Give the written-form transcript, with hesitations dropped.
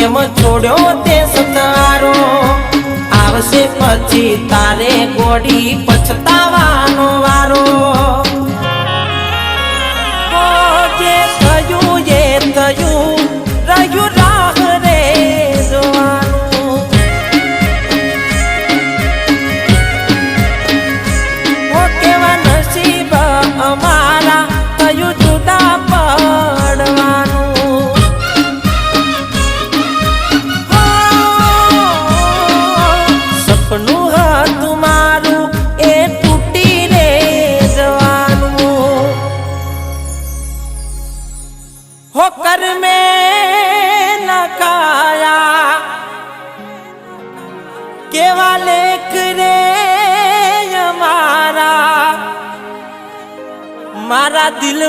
કેમ છોડ્યો તે સતારો આવશે પછી તારે ગોડી પછતાવાનો વારો જે થયું એ થયું રહ્યું રાહ રે જોવાનું કેવા નસીબ અમારા થયું જુદા પડવાનું સપનું હતું મારું એ તૂટી રે જવાનું હો કર મેં લખાયા કેવા લેખ રે અમારા મારા દિલ